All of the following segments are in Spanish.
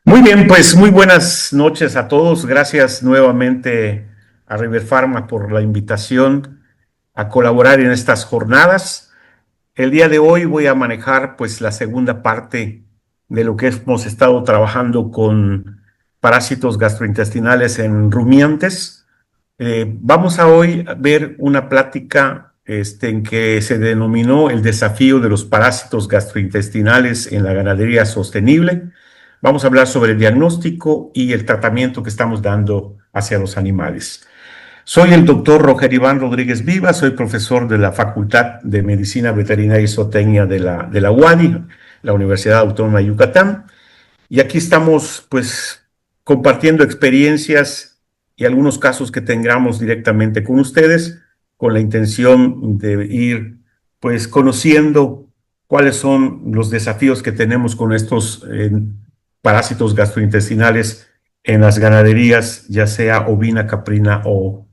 Muy bien, pues muy buenas noches a todos. Gracias nuevamente a River Pharma por la invitación a colaborar en estas jornadas. El día de hoy voy a manejar pues la segunda parte de lo que hemos estado trabajando con parásitos gastrointestinales en rumiantes. Vamos a hoy a ver una plática en que se denominó el desafío de los parásitos gastrointestinales en la ganadería sostenible. Vamos a hablar sobre el diagnóstico y el tratamiento que estamos dando hacia los animales. Soy el doctor Roger Iván Rodríguez Viva, soy profesor de la Facultad de Medicina Veterinaria y Zootecnia de la UADY, la Universidad Autónoma de Yucatán, y aquí estamos pues compartiendo experiencias y algunos casos que tengamos directamente con ustedes, con la intención de ir pues conociendo cuáles son los desafíos que tenemos con estos parásitos gastrointestinales en las ganaderías, ya sea ovina, caprina o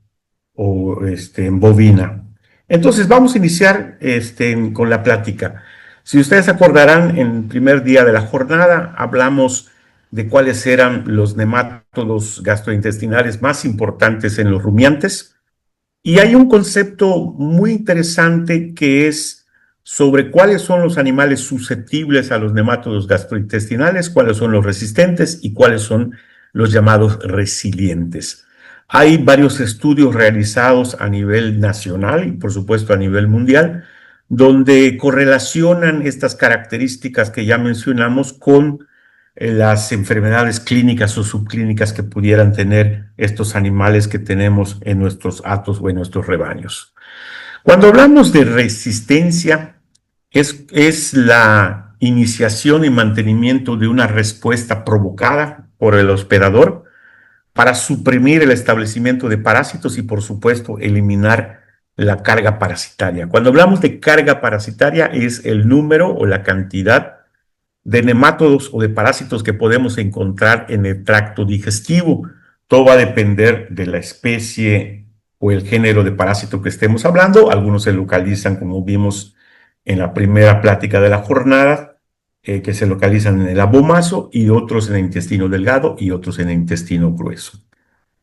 bovina. Entonces vamos a iniciar con la plática. Si ustedes acordarán, en el primer día de la jornada hablamos de cuáles eran los nemátodos gastrointestinales más importantes en los rumiantes, y hay un concepto muy interesante que es sobre cuáles son los animales susceptibles a los nemátodos gastrointestinales, cuáles son los resistentes y cuáles son los llamados resilientes. Hay varios estudios realizados a nivel nacional y por supuesto a nivel mundial, donde correlacionan estas características que ya mencionamos con las enfermedades clínicas o subclínicas que pudieran tener estos animales que tenemos en nuestros hatos o en nuestros rebaños. Cuando hablamos de resistencia, es la iniciación y mantenimiento de una respuesta provocada por el hospedador para suprimir el establecimiento de parásitos y, por supuesto, eliminar la carga parasitaria. Cuando hablamos de carga parasitaria es el número o la cantidad de nemátodos o de parásitos que podemos encontrar en el tracto digestivo. Todo va a depender de la especie o el género de parásito que estemos hablando. Algunos se localizan, como vimos en la primera plática de la jornada, que se localizan en el abomaso, y otros en el intestino delgado y otros en el intestino grueso.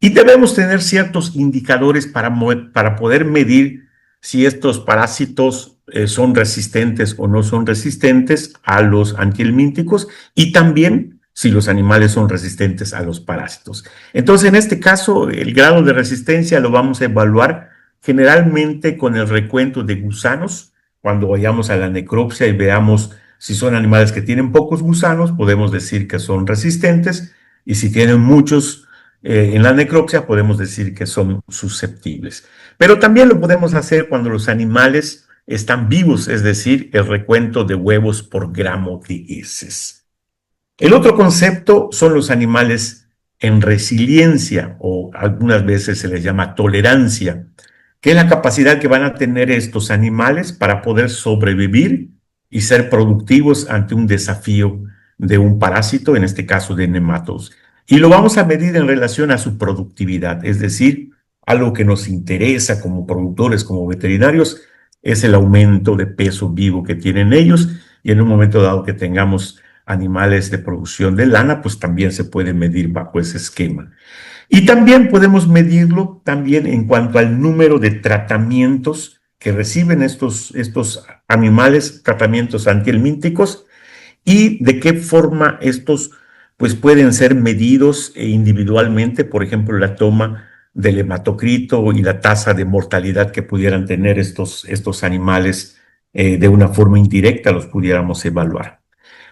Y debemos tener ciertos indicadores para poder medir si estos parásitos son resistentes o no son resistentes a los antihelmínticos, y también si los animales son resistentes a los parásitos. Entonces, en este caso, el grado de resistencia lo vamos a evaluar generalmente con el recuento de gusanos. Cuando vayamos a la necropsia y veamos si son animales que tienen pocos gusanos, podemos decir que son resistentes, y si tienen muchos en la necropsia podemos decir que son susceptibles. Pero también lo podemos hacer cuando los animales están vivos, es decir, el recuento de huevos por gramo de heces. El otro concepto son los animales en resiliencia, o algunas veces se les llama tolerancia, que es la capacidad que van a tener estos animales para poder sobrevivir y ser productivos ante un desafío de un parásito, en este caso de nematodos. Y lo vamos a medir en relación a su productividad, es decir, algo que nos interesa como productores, como veterinarios, es el aumento de peso vivo que tienen ellos, y en un momento dado que tengamos animales de producción de lana, pues también se puede medir bajo ese esquema. Y también podemos medirlo también en cuanto al número de tratamientos que reciben estos animales, tratamientos antihelmínticos, y de qué forma estos pues pueden ser medidos individualmente, por ejemplo, la toma del hematocrito y la tasa de mortalidad que pudieran tener estos animales de una forma indirecta, los pudiéramos evaluar.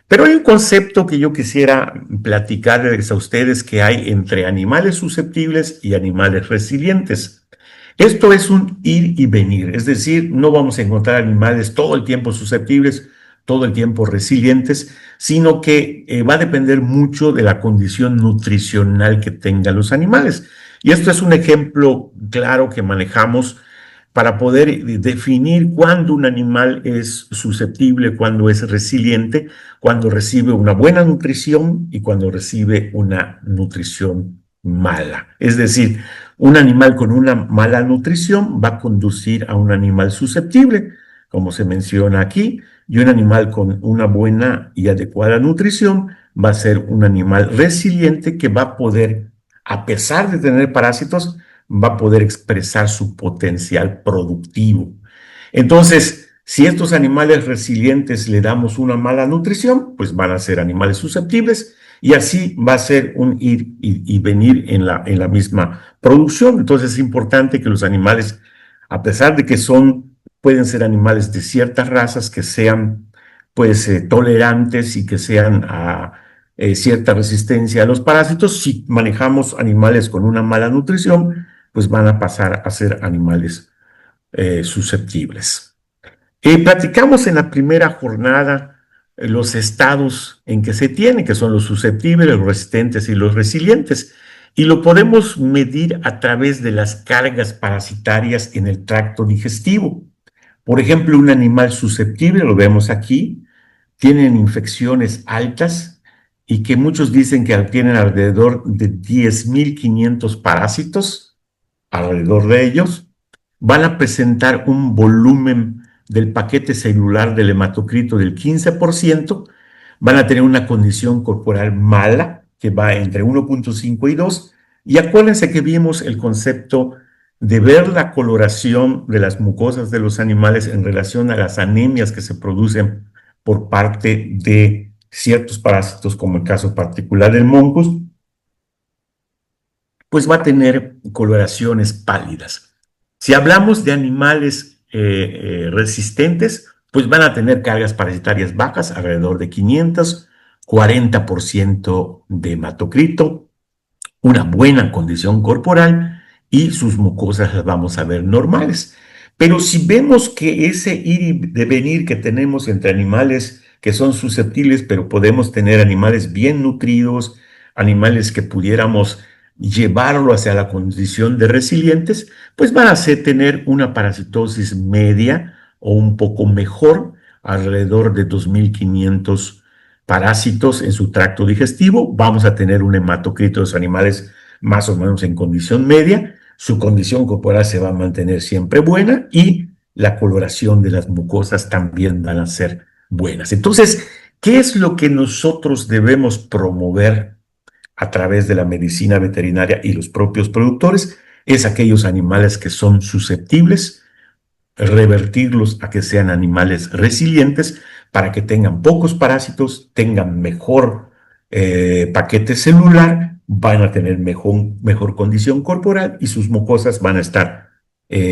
Pero hay un concepto que yo quisiera platicarles a ustedes que hay entre animales susceptibles y animales resilientes. Esto es un ir y venir, es decir, no vamos a encontrar animales todo el tiempo susceptibles, todo el tiempo resilientes, sino que va a depender mucho de la condición nutricional que tengan los animales. Y esto es un ejemplo claro que manejamos para poder definir cuándo un animal es susceptible, cuándo es resiliente, cuando recibe una buena nutrición y cuando recibe una nutrición mala. Es decir, un animal con una mala nutrición va a conducir a un animal susceptible, como se menciona aquí, y un animal con una buena y adecuada nutrición va a ser un animal resiliente que va a poder, a pesar de tener parásitos, va a poder expresar su potencial productivo. Entonces, si estos animales resilientes le damos una mala nutrición, pues van a ser animales susceptibles y así va a ser un ir y venir en la misma producción. Entonces es importante que los animales, a pesar de que pueden ser animales de ciertas razas que sean pues tolerantes y que sean cierta resistencia a los parásitos, si manejamos animales con una mala nutrición, pues van a pasar a ser animales susceptibles. Platicamos en la primera jornada los estados en que se tiene, que son los susceptibles, los resistentes y los resilientes, y lo podemos medir a través de las cargas parasitarias en el tracto digestivo. Por ejemplo, un animal susceptible, lo vemos aquí, tienen infecciones altas y que muchos dicen que tienen alrededor de 10.500 parásitos alrededor de ellos, van a presentar un volumen del paquete celular del hematocrito del 15%, van a tener una condición corporal mala, que va entre 1.5 y 2, y acuérdense que vimos el concepto de ver la coloración de las mucosas de los animales en relación a las anemias que se producen por parte de ciertos parásitos, como el caso particular del moncus, pues va a tener coloraciones pálidas. Si hablamos de animales resistentes, pues van a tener cargas parasitarias bajas, alrededor de 500, 40% de hematocrito, una buena condición corporal y sus mucosas las vamos a ver normales. Pero si vemos que ese ir y devenir que tenemos entre animales que son susceptibles, pero podemos tener animales bien nutridos, animales que pudiéramos llevarlo hacia la condición de resilientes, pues van a tener una parasitosis media o un poco mejor, alrededor de 2.500 parásitos en su tracto digestivo. Vamos a tener un hematocrito de los animales más o menos en condición media. Su condición corporal se va a mantener siempre buena y la coloración de las mucosas también van a ser buenas. Entonces, ¿qué es lo que nosotros debemos promover a través de la medicina veterinaria y los propios productores? Es aquellos animales que son susceptibles, revertirlos a que sean animales resilientes para que tengan pocos parásitos, tengan mejor paquete celular, van a tener mejor condición corporal y sus mucosas van a estar,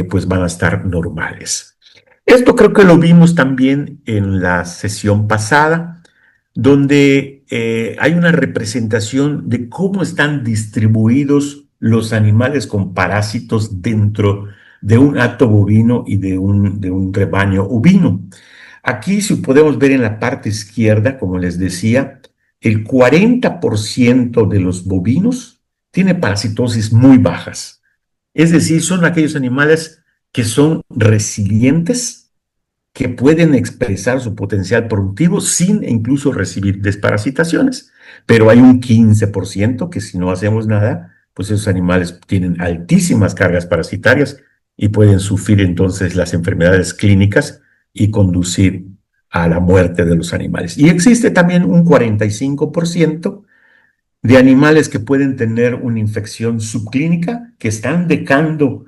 pues van a estar normales. Esto creo que lo vimos también en la sesión pasada, donde hay una representación de cómo están distribuidos los animales con parásitos dentro de un hato bovino y de un rebaño ovino. Aquí, si podemos ver en la parte izquierda, como les decía, el 40% de los bovinos tiene parasitosis muy bajas. Es decir, son aquellos animales que son resilientes, que pueden expresar su potencial productivo sin incluso recibir desparasitaciones. Pero hay un 15% que si no hacemos nada, pues esos animales tienen altísimas cargas parasitarias y pueden sufrir entonces las enfermedades clínicas y conducir a la muerte de los animales. Y existe también un 45% de animales que pueden tener una infección subclínica, que están dejando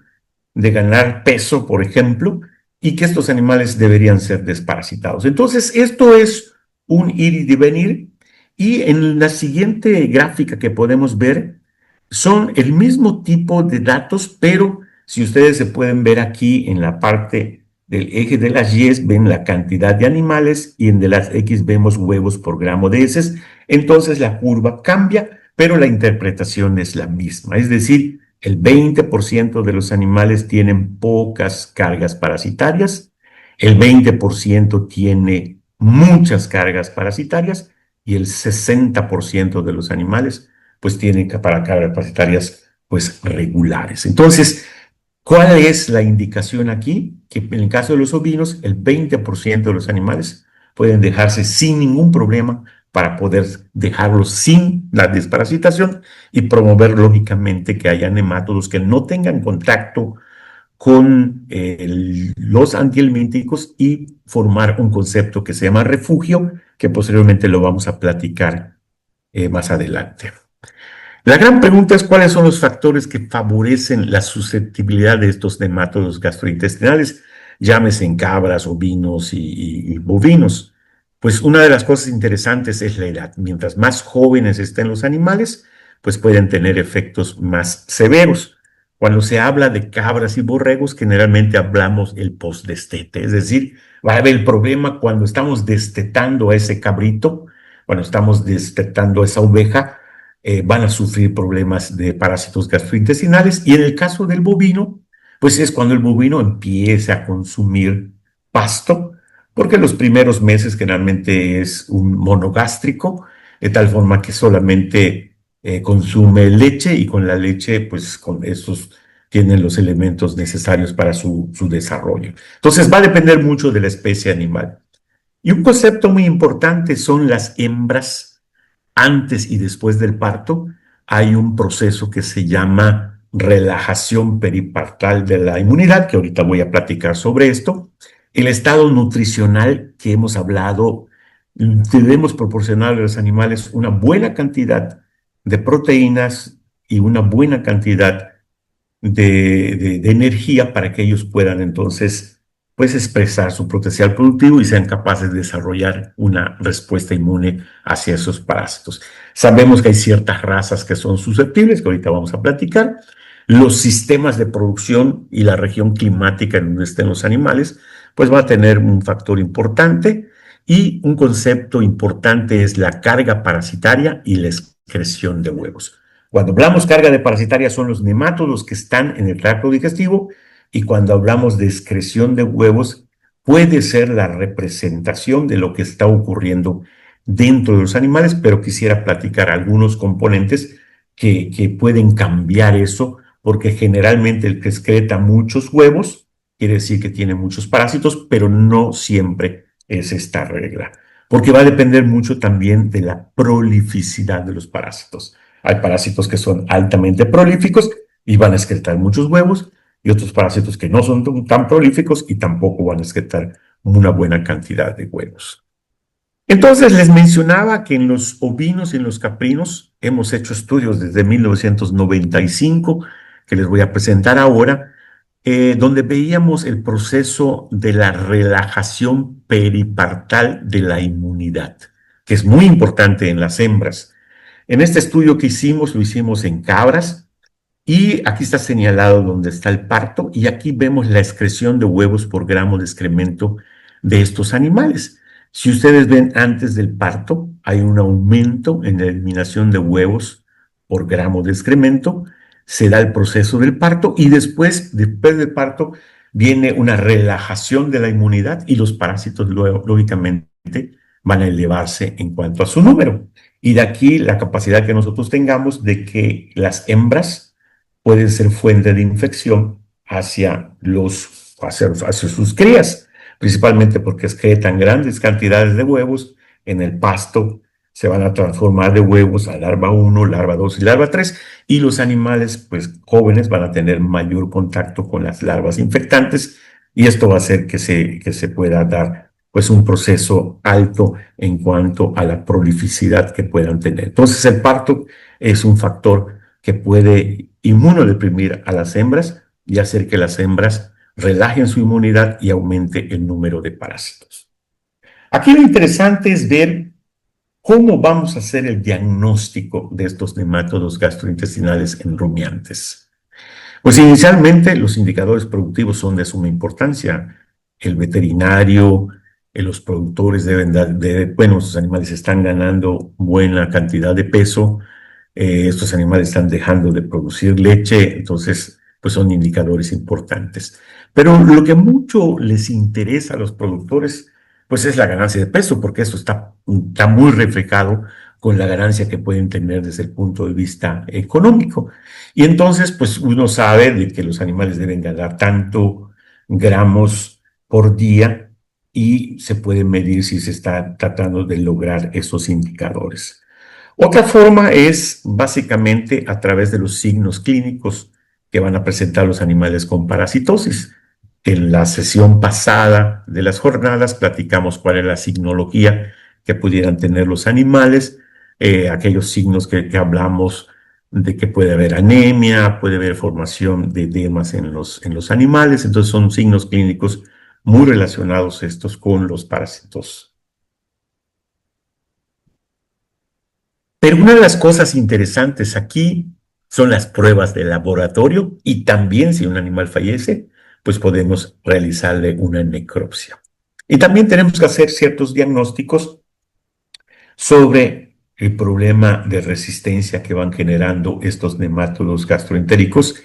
de ganar peso, por ejemplo, y que estos animales deberían ser desparasitados. Entonces, esto es un ir y venir, y en la siguiente gráfica que podemos ver son el mismo tipo de datos, pero si ustedes se pueden ver aquí en la parte del eje de las Y, ven la cantidad de animales y en de las X vemos huevos por gramo de heces. Entonces la curva cambia, pero la interpretación es la misma. Es decir, el 20% de los animales tienen pocas cargas parasitarias, el 20% tiene muchas cargas parasitarias y el 60% de los animales pues tienen cargas parasitarias pues regulares. Entonces, ¿cuál es la indicación aquí? Que en el caso de los ovinos, el 20% de los animales pueden dejarse sin ningún problema para poder dejarlos sin la desparasitación y promover lógicamente que haya nemátodos que no tengan contacto con los antihelmínticos y formar un concepto que se llama refugio, que posteriormente lo vamos a platicar más adelante. La gran pregunta es cuáles son los factores que favorecen la susceptibilidad de estos nematodos gastrointestinales, llámese en cabras, ovinos y bovinos. Pues una de las cosas interesantes es la edad. Mientras más jóvenes estén los animales, pues pueden tener efectos más severos. Cuando se habla de cabras y borregos, generalmente hablamos el postdestete, es decir, va a haber el problema cuando estamos destetando a ese cabrito, cuando estamos destetando a esa oveja, van a sufrir problemas de parásitos gastrointestinales. Y en el caso del bovino, pues es cuando el bovino empieza a consumir pasto, porque los primeros meses generalmente es un monogástrico, de tal forma que solamente consume leche y con la leche, pues con esos tienen los elementos necesarios para su desarrollo. Entonces va a depender mucho de la especie animal. Y un concepto muy importante son las hembras antes y después del parto. Hay un proceso que se llama relajación peripartal de la inmunidad, que ahorita voy a platicar sobre esto. El estado nutricional que hemos hablado, debemos proporcionar a los animales una buena cantidad de proteínas y una buena cantidad de energía para que ellos puedan entonces pues expresar su potencial productivo y sean capaces de desarrollar una respuesta inmune hacia esos parásitos. Sabemos que hay ciertas razas que son susceptibles, que ahorita vamos a platicar. Los sistemas de producción y la región climática en donde estén los animales, pues va a tener un factor importante, y un concepto importante es la carga parasitaria y la excreción de huevos. Cuando hablamos carga de parasitaria son los nemátodos que están en el tracto digestivo, y cuando hablamos de excreción de huevos puede ser la representación de lo que está ocurriendo dentro de los animales, pero quisiera platicar algunos componentes que pueden cambiar eso, porque generalmente el que excreta muchos huevos quiere decir que tiene muchos parásitos, pero no siempre es esta regla, porque va a depender mucho también de la prolificidad de los parásitos. Hay parásitos que son altamente prolíficos y van a excretar muchos huevos, y otros parásitos que no son tan prolíficos y tampoco van a excretar una buena cantidad de huevos. Entonces les mencionaba que en los ovinos y en los caprinos hemos hecho estudios desde 1995, que les voy a presentar ahora, donde veíamos el proceso de la relajación peripartal de la inmunidad, que es muy importante en las hembras. En este estudio que hicimos, lo hicimos en cabras, y aquí está señalado donde está el parto, y aquí vemos la excreción de huevos por gramo de excremento de estos animales. Si ustedes ven antes del parto, hay un aumento en la eliminación de huevos por gramo de excremento, se da el proceso del parto, y después del parto, viene una relajación de la inmunidad y los parásitos luego, lógicamente, van a elevarse en cuanto a su número. Y de aquí la capacidad que nosotros tengamos de que las hembras pueden ser fuente de infección hacia sus crías, principalmente porque excretan grandes cantidades de huevos en el pasto, se van a transformar de huevos a larva 1, larva 2 y larva 3, y los animales pues jóvenes van a tener mayor contacto con las larvas infectantes, y esto va a hacer que se pueda dar pues un proceso alto en cuanto a la prolificidad que puedan tener. Entonces el parto es un factor que puede inmunodeprimir a las hembras y hacer que las hembras relajen su inmunidad y aumente el número de parásitos. Aquí lo interesante es ver cómo vamos a hacer el diagnóstico de estos nematodos gastrointestinales en rumiantes. Pues inicialmente los indicadores productivos son de suma importancia. El veterinario, los productores deben bueno, estos animales están ganando buena cantidad de peso, estos animales están dejando de producir leche, entonces pues son indicadores importantes. Pero lo que mucho les interesa a los productores pues es la ganancia de peso, porque eso está muy reflejado con la ganancia que pueden tener desde el punto de vista económico. Y entonces pues uno sabe de que los animales deben ganar tanto gramos por día, y se puede medir si se está tratando de lograr esos indicadores. Otra forma es básicamente a través de los signos clínicos que van a presentar los animales con parasitosis. En la sesión pasada de las jornadas platicamos cuál es la signología que pudieran tener los animales. aquellos signos que hablamos de que puede haber anemia, puede haber formación de edemas en los animales. Entonces son signos clínicos muy relacionados estos con los parásitos. Pero una de las cosas interesantes aquí son las pruebas de laboratorio y también si un animal fallece, pues podemos realizarle una necropsia. Y también tenemos que hacer ciertos diagnósticos sobre el problema de resistencia que van generando estos nematodos gastroentéricos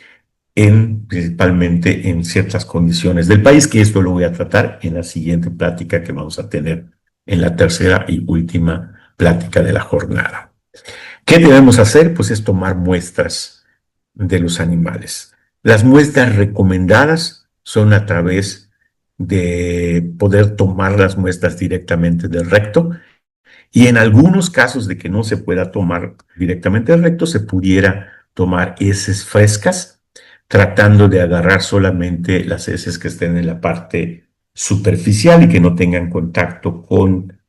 principalmente en ciertas condiciones del país, que esto lo voy a tratar en la siguiente plática que vamos a tener en la tercera y última plática de la jornada. ¿Qué debemos hacer? Pues es tomar muestras de los animales. Las muestras recomendadas son a través de poder tomar las muestras directamente del recto y en algunos casos de que no se pueda tomar directamente del recto, se pudiera tomar heces frescas, tratando de agarrar solamente las heces que estén en la parte superficial y que no tengan contacto con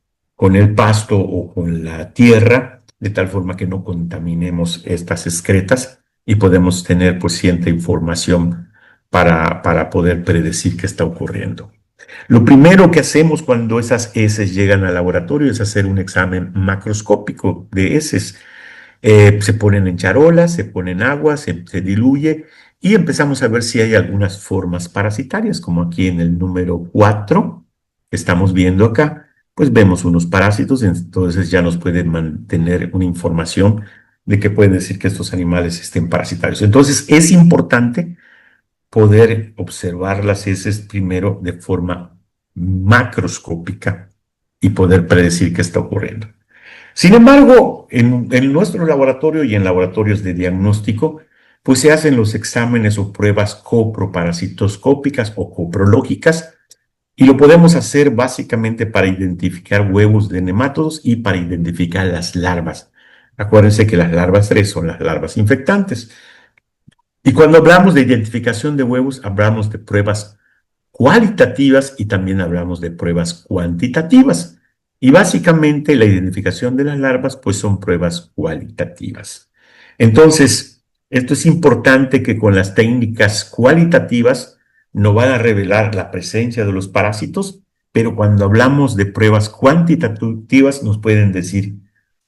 el pasto o con la tierra, de tal forma que no contaminemos estas excretas y podemos tener pues cierta información para poder predecir qué está ocurriendo. Lo primero que hacemos cuando esas heces llegan al laboratorio es hacer un examen macroscópico de heces. Se ponen en charolas, se pone en agua, se diluye y empezamos a ver si hay algunas formas parasitarias, como aquí en el número 4 que estamos viendo acá, pues vemos unos parásitos, entonces ya nos puede mantener una información de que puede decir que estos animales estén parasitarios. Entonces es importante poder observar las heces primero de forma macroscópica y poder predecir qué está ocurriendo. Sin embargo, en nuestro laboratorio y en laboratorios de diagnóstico, pues se hacen los exámenes o pruebas coproparasitoscópicas o coprológicas y lo podemos hacer básicamente para identificar huevos de nemátodos y para identificar las larvas. Acuérdense que las larvas 3 son las larvas infectantes. Y cuando hablamos de identificación de huevos, hablamos de pruebas cualitativas y también hablamos de pruebas cuantitativas. Y básicamente la identificación de las larvas pues son pruebas cualitativas. Entonces, esto es importante que con las técnicas cualitativas no van a revelar la presencia de los parásitos, pero cuando hablamos de pruebas cuantitativas nos pueden decir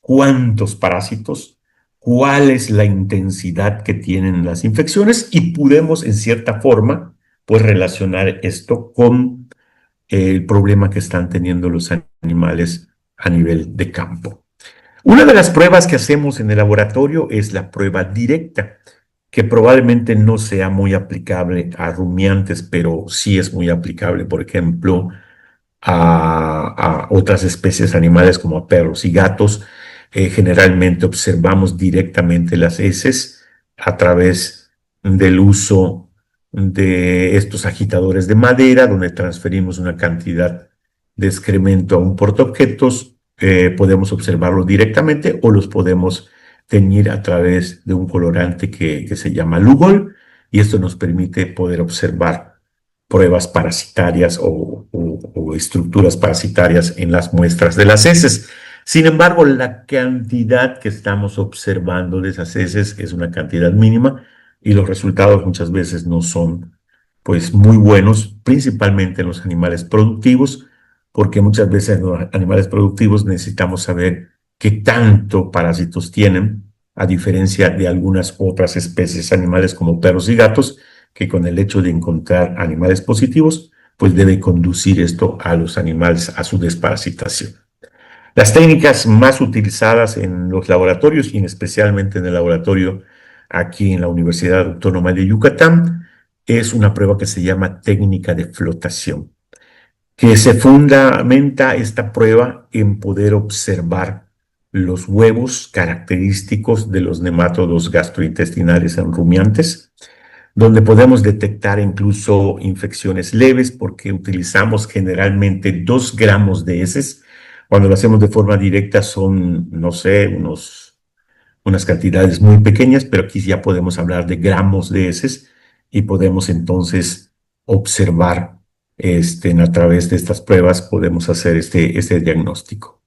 cuántos parásitos, cuál es la intensidad que tienen las infecciones y podemos en cierta forma pues relacionar esto con el problema que están teniendo los animales a nivel de campo. Una de las pruebas que hacemos en el laboratorio es la prueba directa, que probablemente no sea muy aplicable a rumiantes, pero sí es muy aplicable, por ejemplo, a otras especies animales como a perros y gatos. Generalmente observamos directamente las heces a través del uso de estos agitadores de madera, donde transferimos una cantidad de excremento a un portaobjetos. Podemos observarlo directamente o los podemos teñir a través de un colorante que se llama Lugol, y esto nos permite poder observar pruebas parasitarias o estructuras parasitarias en las muestras de las heces. Sin embargo, la cantidad que estamos observando de esas heces es una cantidad mínima y los resultados muchas veces no son pues muy buenos, principalmente en los animales productivos, porque muchas veces en los animales productivos necesitamos saber qué tanto parásitos tienen, a diferencia de algunas otras especies animales como perros y gatos, que con el hecho de encontrar animales positivos, pues debe conducir esto a los animales a su desparasitación. Las técnicas más utilizadas en los laboratorios, y especialmente en el laboratorio aquí en la Universidad Autónoma de Yucatán, es una prueba que se llama técnica de flotación, que se fundamenta esta prueba en poder observar los huevos característicos de los nemátodos gastrointestinales en rumiantes, donde podemos detectar incluso infecciones leves porque utilizamos generalmente 2 gramos de heces. Cuando lo hacemos de forma directa son, no sé, unas cantidades muy pequeñas, pero aquí ya podemos hablar de gramos de heces y podemos entonces observar a través de estas pruebas, podemos hacer este diagnóstico.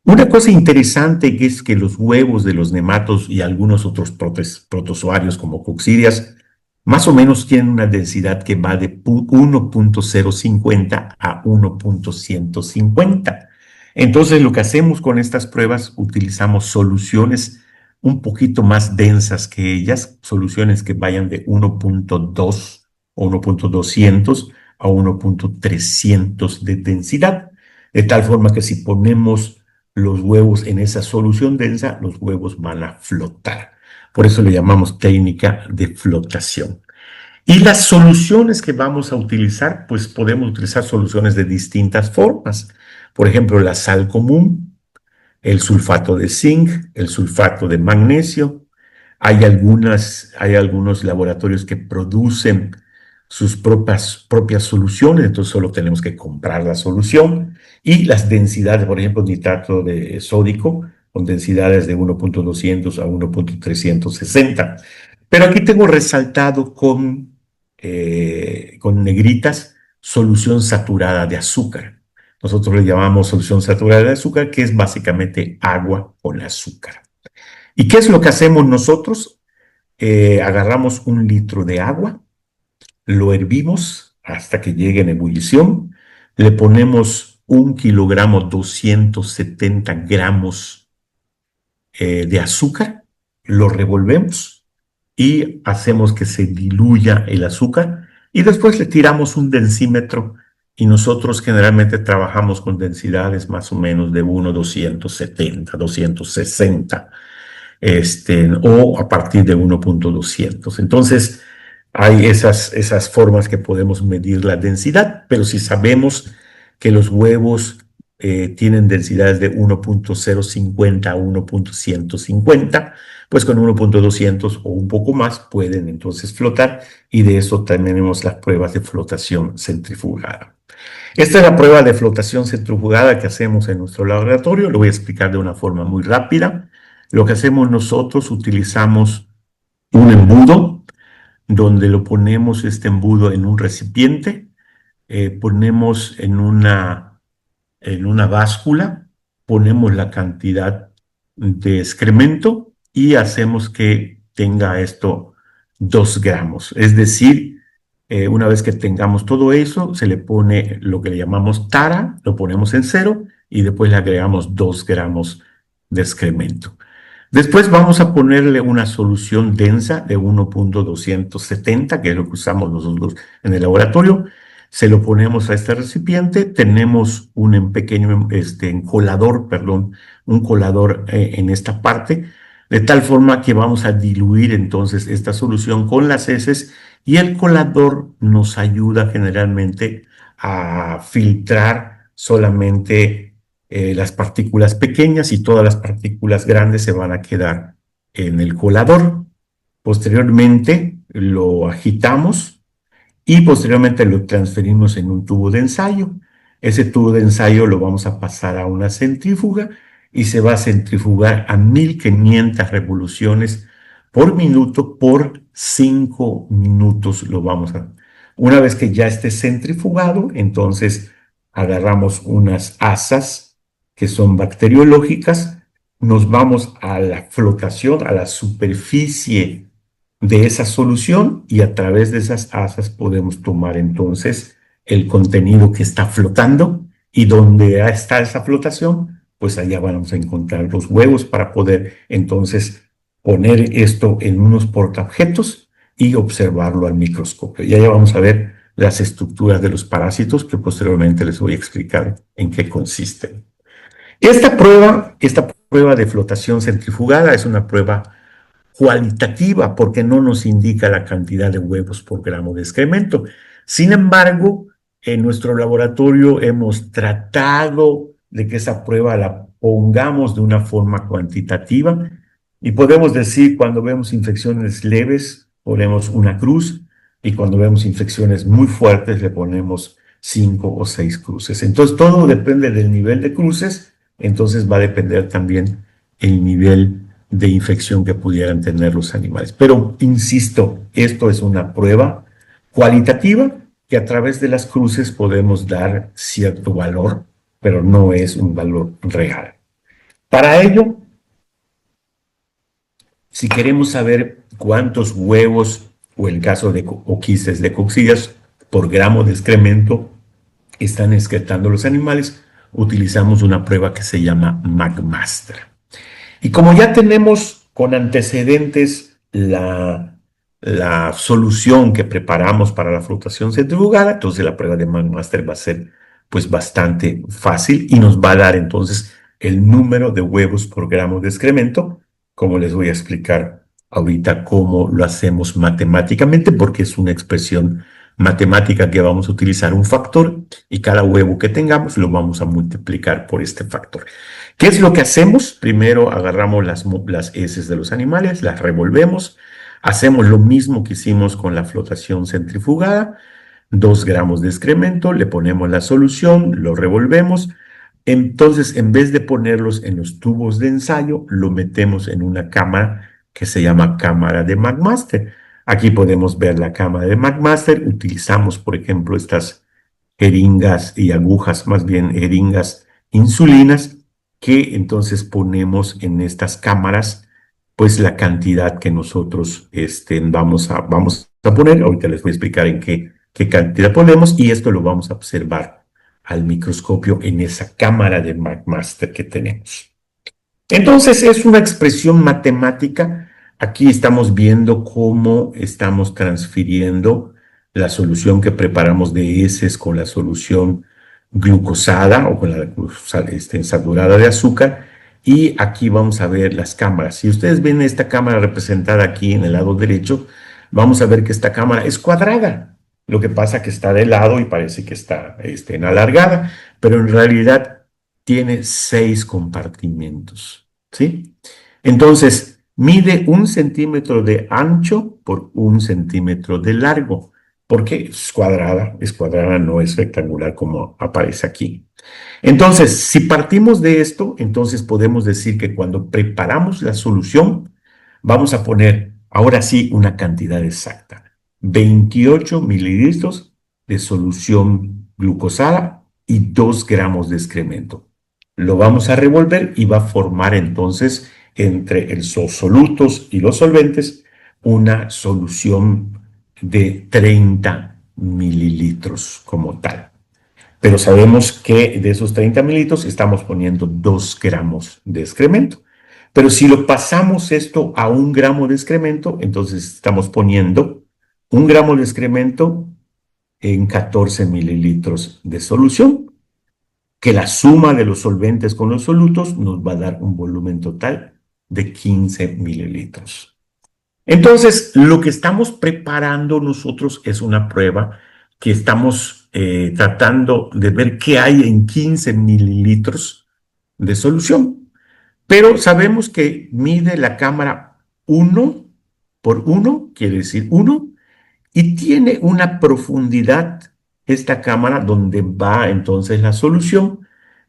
Una cosa interesante que es que los huevos de los nematos y algunos otros protozoarios como coccidias más o menos tienen una densidad que va de 1.050 a 1.150. Entonces lo que hacemos con estas pruebas, utilizamos soluciones un poquito más densas que ellas, soluciones que vayan de 1.2 o 1.200 a 1.300 de densidad, de tal forma que si ponemos los huevos en esa solución densa, los huevos van a flotar. Por eso le llamamos técnica de flotación. Y las soluciones que vamos a utilizar, pues podemos utilizar soluciones de distintas formas. Por ejemplo, la sal común, el sulfato de zinc, el sulfato de magnesio. Hay algunos laboratorios que producen sus propias soluciones, entonces solo tenemos que comprar la solución. Y las densidades, por ejemplo, nitrato de sódico, con densidades de 1.200 a 1.360. Pero aquí tengo resaltado con negritas solución saturada de azúcar. Nosotros le llamamos solución saturada de azúcar, que es básicamente agua con azúcar. ¿Y qué es lo que hacemos nosotros? Agarramos 1 litro de agua, lo hervimos hasta que llegue en ebullición, le ponemos 1 kilogramo 270 gramos de azúcar, lo revolvemos y hacemos que se diluya el azúcar y después le tiramos un densímetro y nosotros generalmente trabajamos con densidades más o menos de 1,270, 260 o a partir de 1.200. Entonces, hay esas formas que podemos medir la densidad, pero si sabemos que los huevos tienen densidades de 1.050 a 1.150, pues con 1.200 o un poco más pueden entonces flotar, y de eso también tenemos las pruebas de flotación centrifugada. Esta es la prueba de flotación centrifugada que hacemos en nuestro laboratorio. Lo voy a explicar de una forma muy rápida. Lo que hacemos nosotros, utilizamos un embudo donde lo ponemos este embudo en un recipiente, ponemos en una báscula, ponemos la cantidad de excremento y hacemos que tenga esto 2 gramos. Es decir, una vez que tengamos todo eso, se le pone lo que le llamamos tara, lo ponemos en 0 y después le agregamos 2 gramos de excremento. Después vamos a ponerle una solución densa de 1.270, que es lo que usamos nosotros en el laboratorio. Se lo ponemos a este recipiente. Tenemos un pequeño colador, un colador en esta parte, de tal forma que vamos a diluir entonces esta solución con las heces, y el colador nos ayuda generalmente a filtrar solamente las partículas pequeñas, y todas las partículas grandes se van a quedar en el colador. Posteriormente lo agitamos y posteriormente lo transferimos en un tubo de ensayo. Ese tubo de ensayo lo vamos a pasar a una centrífuga y se va a centrifugar a 1500 revoluciones por minuto por 5 minutos. Una vez que ya esté centrifugado, entonces agarramos unas asas que son bacteriológicas, nos vamos a la flotación, a la superficie de esa solución, y a través de esas asas podemos tomar entonces el contenido que está flotando, y donde está esa flotación, pues allá vamos a encontrar los huevos para poder entonces poner esto en unos portaobjetos y observarlo al microscopio. Y allá vamos a ver las estructuras de los parásitos, que posteriormente les voy a explicar en qué consisten. Esta prueba de flotación centrifugada es una prueba cualitativa porque no nos indica la cantidad de huevos por gramo de excremento. Sin embargo, en nuestro laboratorio hemos tratado de que esa prueba la pongamos de una forma cuantitativa, y podemos decir, cuando vemos infecciones leves ponemos una cruz, y cuando vemos infecciones muy fuertes le ponemos 5 o 6 cruces. Entonces todo depende del nivel de cruces, entonces va a depender también el nivel de infección que pudieran tener los animales. Pero, insisto, esto es una prueba cualitativa que a través de las cruces podemos dar cierto valor, pero no es un valor real. Para ello, si queremos saber cuántos huevos o el caso de o quistes de coccidias por gramo de excremento están excretando los animales, utilizamos una prueba que se llama McMaster. Y como ya tenemos con antecedentes la solución que preparamos para la flotación centrifugada, entonces la prueba de McMaster va a ser pues bastante fácil y nos va a dar entonces el número de huevos por gramo de excremento, como les voy a explicar ahorita cómo lo hacemos matemáticamente, porque es una expresión matemática que vamos a utilizar un factor y cada huevo que tengamos lo vamos a multiplicar por este factor. ¿Qué es lo que hacemos? Primero agarramos las heces de los animales, las revolvemos, hacemos lo mismo que hicimos con la flotación centrifugada, 2 gramos de excremento, le ponemos la solución, lo revolvemos, entonces en vez de ponerlos en los tubos de ensayo, lo metemos en una cámara que se llama cámara de McMaster. Aquí podemos ver la cámara de McMaster, utilizamos por ejemplo estas jeringas y agujas, más bien jeringas insulinas, que entonces ponemos en estas cámaras, pues la cantidad que nosotros vamos a poner. Ahorita les voy a explicar en qué cantidad ponemos y esto lo vamos a observar al microscopio en esa cámara de McMaster que tenemos. Entonces es una expresión matemática. Aquí estamos viendo cómo estamos transfiriendo la solución que preparamos de heces con la solución glucosada o con la saturada de azúcar. Y aquí vamos a ver las cámaras. Si ustedes ven esta cámara representada aquí en el lado derecho, vamos a ver que esta cámara es cuadrada. Lo que pasa que está de lado y parece que está alargada, pero en realidad tiene 6 compartimentos, ¿sí? Entonces, mide 1 centímetro de ancho por 1 centímetro de largo, porque es cuadrada, no es rectangular como aparece aquí. Entonces, si partimos de esto, entonces podemos decir que cuando preparamos la solución, vamos a poner, ahora sí, una cantidad exacta. 28 mililitros de solución glucosada y 2 gramos de excremento. Lo vamos a revolver y va a formar entonces entre los solutos y los solventes una solución de 30 mililitros como tal. Pero sabemos que de esos 30 mililitros estamos poniendo 2 gramos de excremento. Pero si lo pasamos esto a 1 gramo de excremento, entonces estamos poniendo 1 gramo de excremento en 14 mililitros de solución, que la suma de los solventes con los solutos nos va a dar un volumen total de 15 mililitros. Entonces, lo que estamos preparando nosotros es una prueba que estamos tratando de ver qué hay en 15 mililitros de solución. Pero sabemos que mide la cámara 1 por 1, quiere decir 1, y tiene una profundidad esta cámara donde va entonces la solución.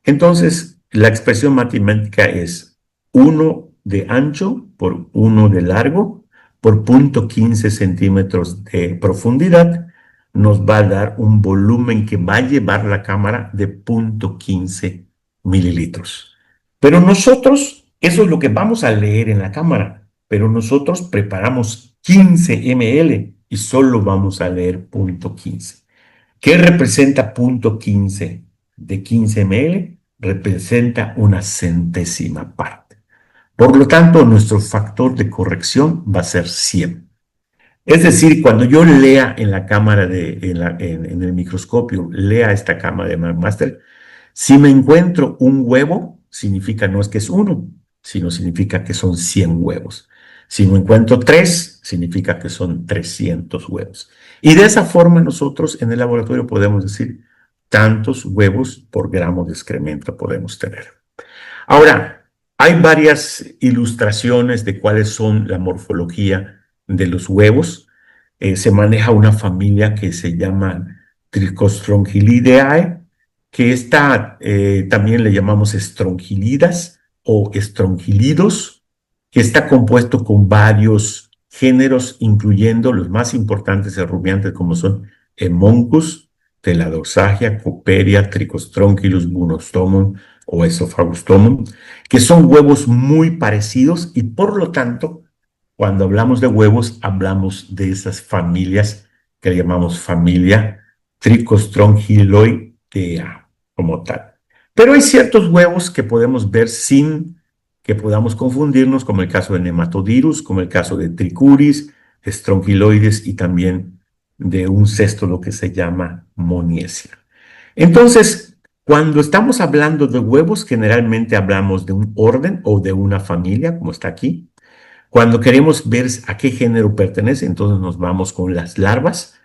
Entonces, la expresión matemática es 1 de ancho por 1 de largo por 0.15 centímetros de profundidad, nos va a dar un volumen que va a llevar la cámara de 0.15 mililitros. Pero nosotros, eso es lo que vamos a leer en la cámara, pero nosotros preparamos 15 ml y solo vamos a leer 0.15. ¿Qué representa 0.15 de 15 ml? Representa una centésima parte. Por lo tanto, nuestro factor de corrección va a ser 100. Es decir, cuando yo lea en la cámara en el microscopio, lea esta cámara de McMaster, si me encuentro un huevo, significa no es que es uno, sino significa que son 100 huevos. Si me encuentro 3, significa que son 300 huevos. Y de esa forma nosotros en el laboratorio podemos decir tantos huevos por gramo de excremento podemos tener. Ahora, hay varias ilustraciones de cuáles son la morfología de los huevos. Se maneja una familia que se llama Trichostrongylidae, que también le llamamos estrongilidas o estrongilidos, que está compuesto con varios géneros, incluyendo los más importantes y rumiantes como son Hemoncus, Teladorsagia, Cooperia, Trichostronchylus, Bunostomum, o Esophagostomum, que son huevos muy parecidos y por lo tanto, cuando hablamos de huevos, hablamos de esas familias que le llamamos familia Trichostrongyloidea como tal. Pero hay ciertos huevos que podemos ver sin que podamos confundirnos, como el caso de Nematodirus, como el caso de Trichuris, Strongyloides y también de un céstolo que se llama Moniesia. Entonces, cuando estamos hablando de huevos, generalmente hablamos de un orden o de una familia, como está aquí. Cuando queremos ver a qué género pertenece, entonces nos vamos con las larvas.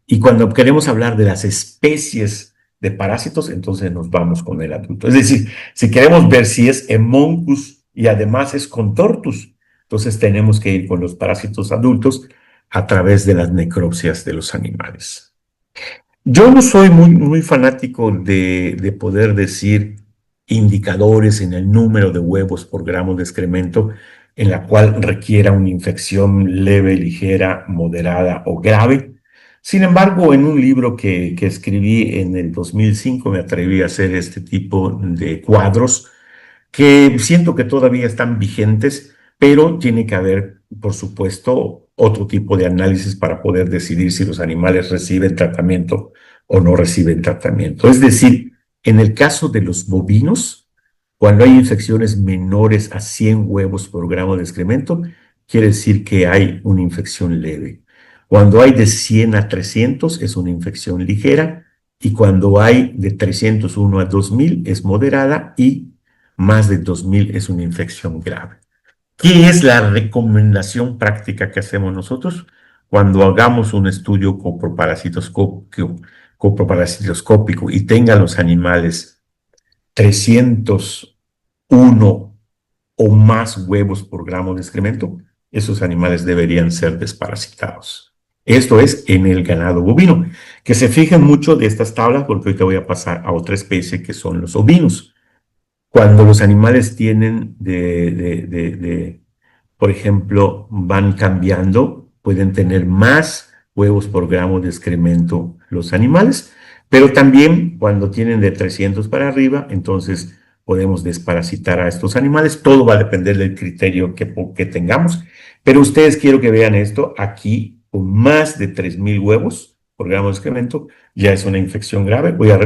Y cuando queremos hablar de las especies de parásitos, entonces nos vamos con el adulto. Es decir, si queremos ver si es Hemoncus y además es Contortus, entonces tenemos que ir con los parásitos adultos a través de las necropsias de los animales. Yo no soy muy fanático de poder decir indicadores en el número de huevos por gramo de excremento en la cual requiera una infección leve, ligera, moderada o grave. Sin embargo, en un libro que escribí en el 2005 me atreví a hacer este tipo de cuadros que siento que todavía están vigentes, pero tiene que haber, por supuesto, otro tipo de análisis para poder decidir si los animales reciben tratamiento o no reciben tratamiento. Es decir, en el caso de los bovinos, cuando hay infecciones menores a 100 huevos por gramo de excremento, quiere decir que hay una infección leve. Cuando hay de 100 a 300 es una infección ligera y cuando hay de 301 a 2000 es moderada y más de 2000 es una infección grave. ¿Qué es la recomendación práctica que hacemos nosotros? Cuando hagamos un estudio coproparasitoscópico y tengan los animales 301 o más huevos por gramo de excremento, esos animales deberían ser desparasitados. Esto es en el ganado bovino. Que se fijen mucho de estas tablas porque ahorita voy a pasar a otra especie que son los ovinos. Cuando los animales tienen por ejemplo, van cambiando, pueden tener más huevos por gramo de excremento los animales, pero también cuando tienen de 300 para arriba, entonces podemos desparasitar a estos animales. Todo va a depender del criterio que tengamos, pero ustedes quiero que vean esto aquí con más de 3000 huevos por gramo de excremento, ya es una infección grave. Voy a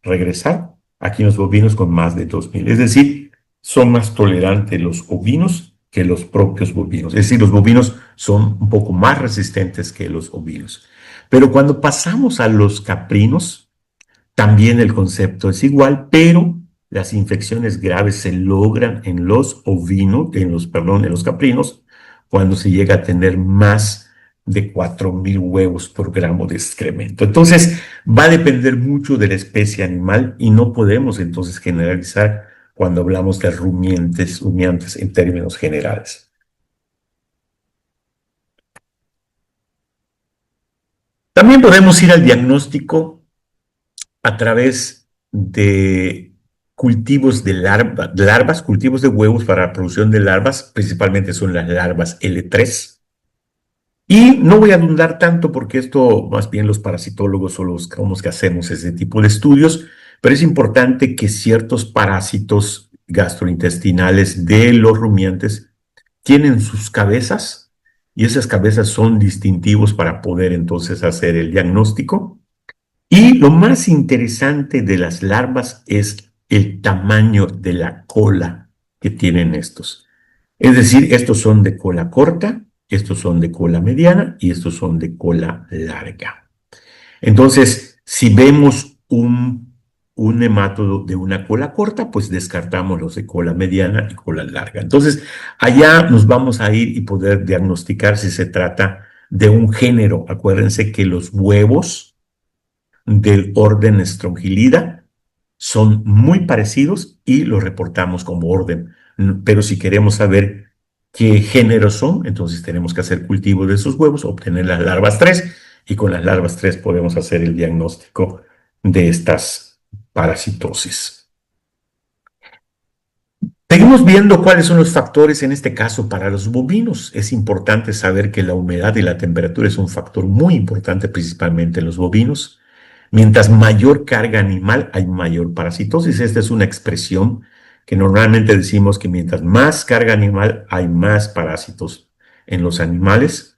regresar. Aquí los bovinos con más de 2000. Es decir, son más tolerantes los ovinos que los propios bovinos. Es decir, los bovinos son un poco más resistentes que los ovinos. Pero cuando pasamos a los caprinos, también el concepto es igual, pero las infecciones graves se logran en los ovinos, en los caprinos, cuando se llega a tener más de 4000 huevos por gramo de excremento. Entonces, va a depender mucho de la especie animal y no podemos entonces generalizar cuando hablamos de rumiantes en términos generales. También podemos ir al diagnóstico a través de cultivos de larvas, cultivos de huevos para la producción de larvas, principalmente son las larvas L3. Y no voy a abundar tanto porque esto más bien los parasitólogos son los que hacemos ese tipo de estudios, pero es importante que ciertos parásitos gastrointestinales de los rumiantes tienen sus cabezas y esas cabezas son distintivos para poder entonces hacer el diagnóstico. Y lo más interesante de las larvas es el tamaño de la cola que tienen estos. Es decir, estos son de cola corta, estos son de cola mediana y estos son de cola larga. Entonces, si vemos un nematodo de una cola corta, pues descartamos los de cola mediana y cola larga. Entonces, allá nos vamos a ir y poder diagnosticar si se trata de un género. Acuérdense que los huevos del orden Strongylida son muy parecidos y los reportamos como orden. Pero si queremos saber qué género son, entonces tenemos que hacer cultivo de esos huevos, obtener las larvas 3 y con las larvas 3 podemos hacer el diagnóstico de estas parasitosis. Seguimos viendo cuáles son los factores en este caso para los bovinos. Es importante saber que la humedad y la temperatura es un factor muy importante principalmente en los bovinos. Mientras mayor carga animal, hay mayor parasitosis. Esta es una expresión que normalmente decimos que mientras más carga animal, hay más parásitos en los animales.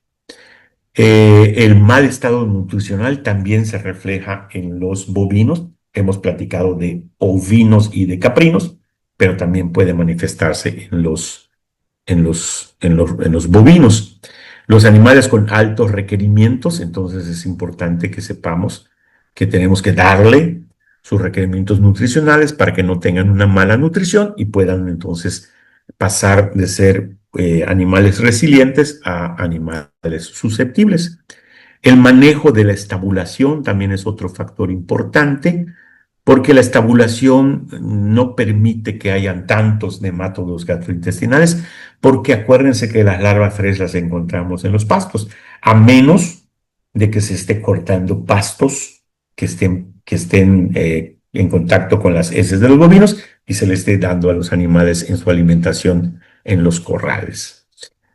El mal estado nutricional también se refleja en los bovinos. Hemos platicado de ovinos y de caprinos, pero también puede manifestarse en los bovinos. Los animales con altos requerimientos, entonces es importante que sepamos que tenemos que darle sus requerimientos nutricionales para que no tengan una mala nutrición y puedan entonces pasar de ser animales resilientes a animales susceptibles. El manejo de la estabulación también es otro factor importante, porque la estabulación no permite que hayan tantos nemátodos gastrointestinales, porque acuérdense que las larvas frescas las encontramos en los pastos, a menos de que se esté cortando pastos que estén en contacto con las heces de los bovinos y se le esté dando a los animales en su alimentación en los corrales.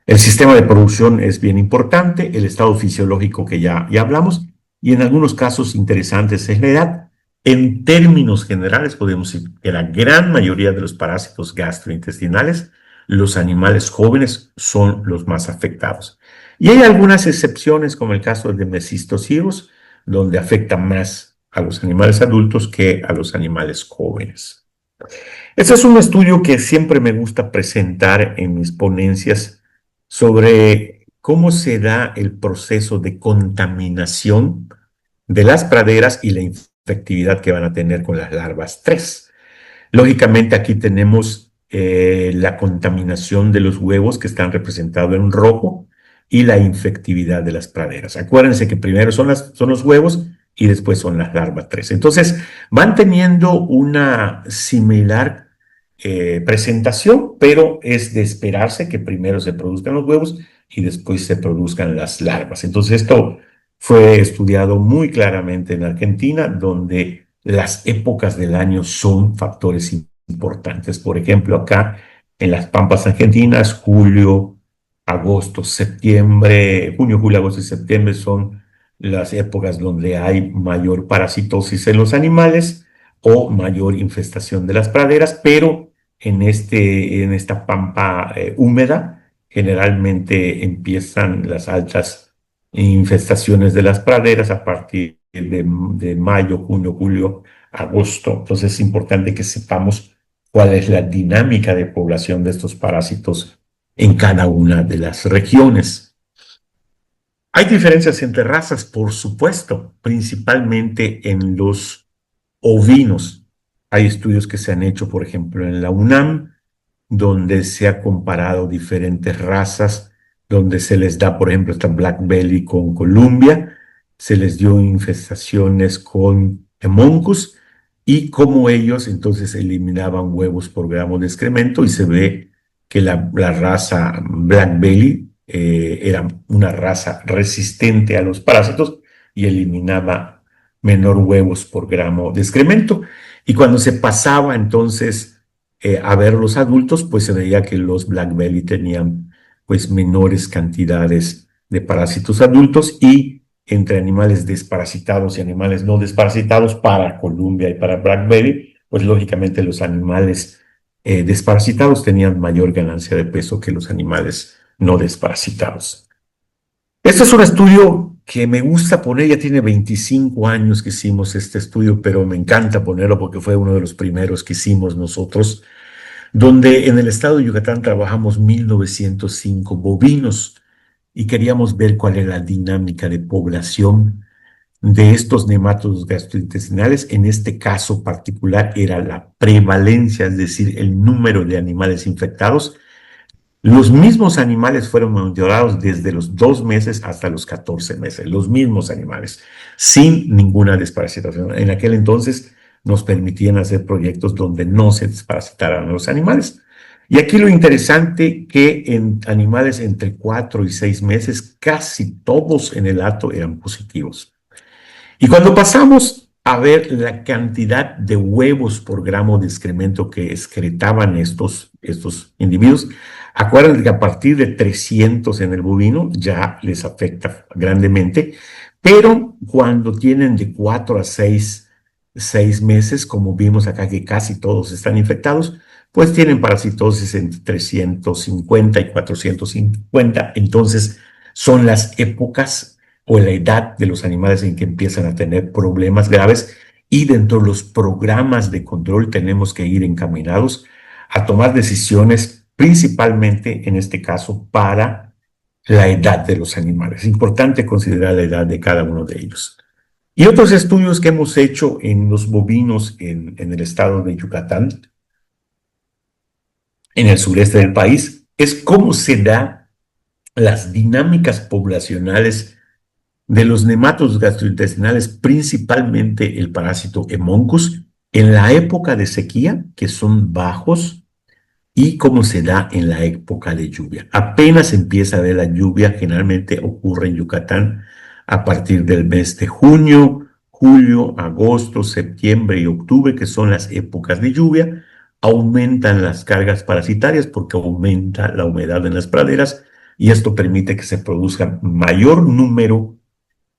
El sistema de producción es bien importante, el estado fisiológico que ya hablamos, y en algunos casos interesantes es la edad. En términos generales, podemos decir que la gran mayoría de los parásitos gastrointestinales, los animales jóvenes son los más afectados. Y hay algunas excepciones, como el caso de mecistovirus, donde afecta más a los animales adultos que a los animales jóvenes. Este es un estudio que siempre me gusta presentar en mis ponencias sobre cómo se da el proceso de contaminación de las praderas y la infectividad que van a tener con las larvas 3. Lógicamente aquí tenemos la contaminación de los huevos que están representados en rojo y la infectividad de las praderas. Acuérdense que primero son los huevos y después son las larvas 3. Entonces van teniendo una similar presentación, pero es de esperarse que primero se produzcan los huevos y después se produzcan las larvas. Entonces esto fue estudiado muy claramente en Argentina, donde las épocas del año son factores importantes. Por ejemplo, acá en las Pampas argentinas, julio, agosto, septiembre, junio, julio, agosto y septiembre son las épocas donde hay mayor parasitosis en los animales o mayor infestación de las praderas, pero en esta pampa húmeda generalmente empiezan las altas infestaciones de las praderas a partir de mayo, junio, julio, agosto. Entonces es importante que sepamos cuál es la dinámica de población de estos parásitos en cada una de las regiones. Hay diferencias entre razas, por supuesto, principalmente en los ovinos. Hay estudios que se han hecho, por ejemplo, en la UNAM, donde se ha comparado diferentes razas, donde se les da, por ejemplo, esta Black Belly con Columbia, se les dio infestaciones con Hemoncus y cómo ellos entonces eliminaban huevos por gramo de excremento y se ve que la raza Black Belly era una raza resistente a los parásitos y eliminaba menor huevos por gramo de excremento. Y cuando se pasaba entonces a ver los adultos, pues se veía que los Black Belly tenían pues menores cantidades de parásitos adultos y entre animales desparasitados y animales no desparasitados para Columbia y para Black Belly, pues lógicamente los animales desparasitados tenían mayor ganancia de peso que los animales no desparasitados. Este es un estudio que me gusta poner, ya tiene 25 años que hicimos este estudio, pero me encanta ponerlo porque fue uno de los primeros que hicimos nosotros, donde en el estado de Yucatán trabajamos 1905 bovinos y queríamos ver cuál era la dinámica de población de estos nemátodos gastrointestinales. En este caso particular era la prevalencia, es decir, el número de animales infectados. Los mismos animales fueron monitoreados desde los 2 meses hasta los 14 meses, los mismos animales, sin ninguna desparasitación. En aquel entonces nos permitían hacer proyectos donde no se desparasitaran los animales. Y aquí lo interesante que en animales entre 4 y 6 meses, casi todos en el hato eran positivos. Y cuando pasamos a ver la cantidad de huevos por gramo de excremento que excretaban estos individuos, acuérdense que a partir de 300 en el bovino ya les afecta grandemente, Pero cuando tienen de 4 a 6 meses, como vimos acá que casi todos están infectados, pues tienen parasitosis entre 350 y 450. Entonces son las épocas o la edad de los animales en que empiezan a tener problemas graves, y dentro de los programas de control tenemos que ir encaminados a tomar decisiones, principalmente en este caso para la edad de los animales. Es importante considerar la edad de cada uno de ellos. Y otros estudios que hemos hecho en los bovinos en el estado de Yucatán, en el sureste del país, es cómo se da las dinámicas poblacionales de los nematodos gastrointestinales, principalmente el parásito Hemoncus, en la época de sequía, que son bajos, y cómo se da en la época de lluvia. Apenas empieza a ver la lluvia, generalmente ocurre en Yucatán a partir del mes de junio, julio, agosto, septiembre y octubre, que son las épocas de lluvia. Aumentan las cargas parasitarias porque aumenta la humedad en las praderas, y esto permite que se produzca mayor número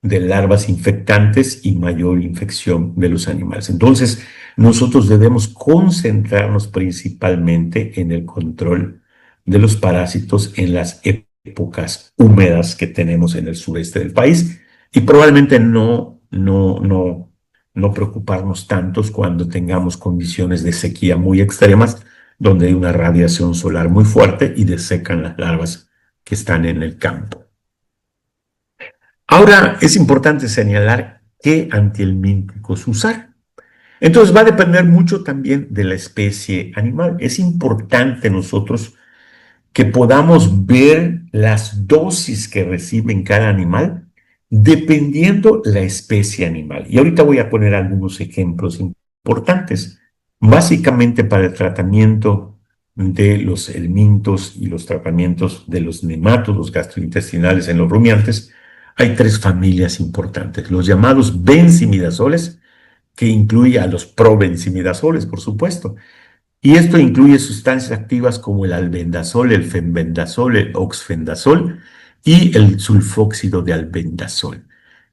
de larvas infectantes y mayor infección de los animales. Entonces, nosotros debemos concentrarnos principalmente en el control de los parásitos en las épocas húmedas que tenemos en el sureste del país, y probablemente no preocuparnos tantos cuando tengamos condiciones de sequía muy extremas, donde hay una radiación solar muy fuerte y desecan las larvas que están en el campo. Ahora es importante señalar qué antihelmínticos usar. Entonces va a depender mucho también de la especie animal. Es importante nosotros que podamos ver las dosis que reciben cada animal dependiendo la especie animal. Y ahorita voy a poner algunos ejemplos importantes. Básicamente para el tratamiento de los helmintos y los tratamientos de los nemátodos gastrointestinales en los rumiantes, hay tres familias importantes: los llamados benzimidazoles, que incluye a los provenzimidazoles, por supuesto. Y esto incluye sustancias activas como el albendazol, el fenbendazol, el oxfendazol y el sulfóxido de albendazol.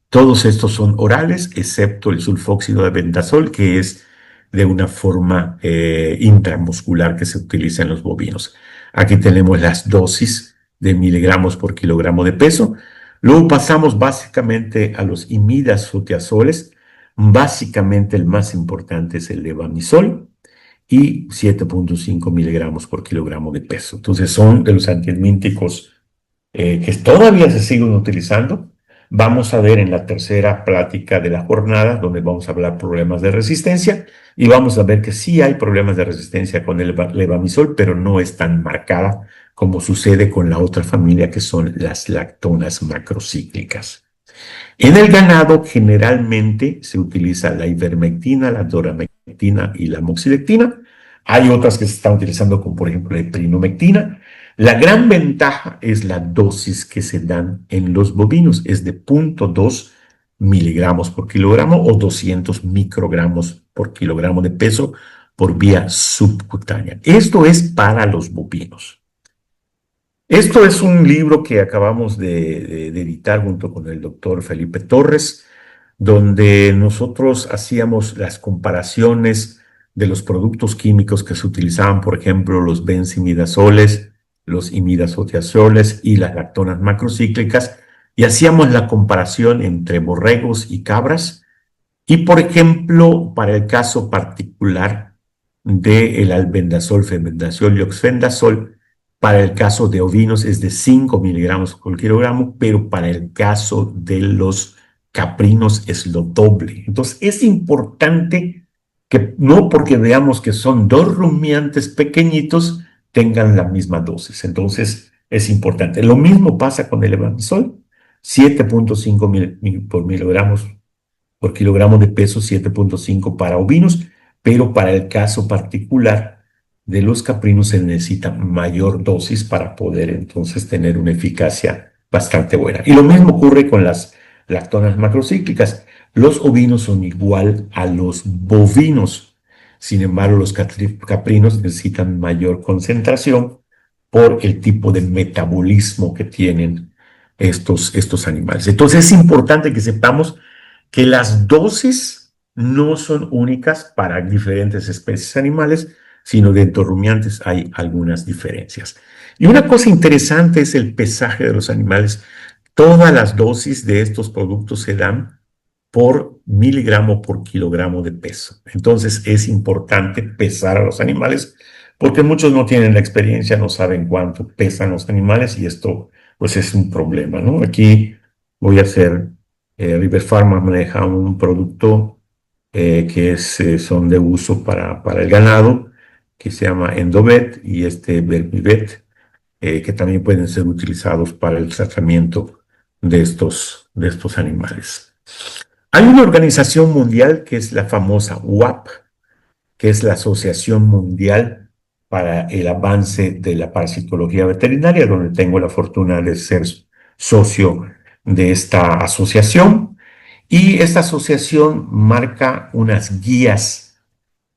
Todos estos son orales, excepto el sulfóxido de albendazol, que es de una forma intramuscular que se utiliza en los bovinos. Aquí tenemos las dosis de miligramos por kilogramo de peso. Luego pasamos básicamente a los imidazotiazoles. Básicamente el más importante es el levamisol, y 7.5 miligramos por kilogramo de peso. Entonces son de los antihelmínticos que todavía se siguen utilizando. Vamos a ver en la tercera plática de la jornada, donde vamos a hablar problemas de resistencia, y vamos a ver que sí hay problemas de resistencia con el levamisol, pero no es tan marcada como sucede con la otra familia, que son las lactonas macrocíclicas. En el ganado generalmente se utiliza la ivermectina, la doramectina y la moxidectina. Hay otras que se están utilizando, como por ejemplo la eprinomectina. La gran ventaja es la dosis que se dan en los bovinos, es de 0.2 miligramos por kilogramo o 200 microgramos por kilogramo de peso por vía subcutánea. Esto es para los bovinos. Esto es un libro que acabamos de editar junto con el doctor Felipe Torres, donde nosotros hacíamos las comparaciones de los productos químicos que se utilizaban, por ejemplo, los benzimidazoles, los imidazotiazoles y las lactonas macrocíclicas, y hacíamos la comparación entre borregos y cabras. Y, por ejemplo, para el caso particular del albendazol, fenbendazol y oxfendazol, para el caso de ovinos es de 5 miligramos por kilogramo, pero para el caso de los caprinos es lo doble. Entonces es importante que no porque veamos que son dos rumiantes pequeñitos tengan la misma dosis. Entonces es importante. Lo mismo pasa con el levamisol, 7.5 por miligramos por kilogramo de peso, 7.5 para ovinos, pero para el caso particular de los caprinos se necesita mayor dosis para poder entonces tener una eficacia bastante buena. Y lo mismo ocurre con las lactonas macrocíclicas. Los ovinos son igual a los bovinos. Sin embargo, los caprinos necesitan mayor concentración por el tipo de metabolismo que tienen estos animales. Entonces es importante que sepamos que las dosis no son únicas para diferentes especies animales, sino dentro de rumiantes hay algunas diferencias. Y una cosa interesante es el pesaje de los animales. Todas las dosis de estos productos se dan por miligramo por kilogramo de peso. Entonces es importante pesar a los animales porque muchos no tienen la experiencia, no saben cuánto pesan los animales y esto pues es un problema, ¿no? Aquí voy a hacer, River Pharma maneja un producto son de uso para el ganado que se llama Endovet y Vermivet, que también pueden ser utilizados para el tratamiento de estos animales. Hay una organización mundial que es la famosa UAP, que es la Asociación Mundial para el Avance de la Parasitología Veterinaria, donde tengo la fortuna de ser socio de esta asociación. Y esta asociación marca unas guías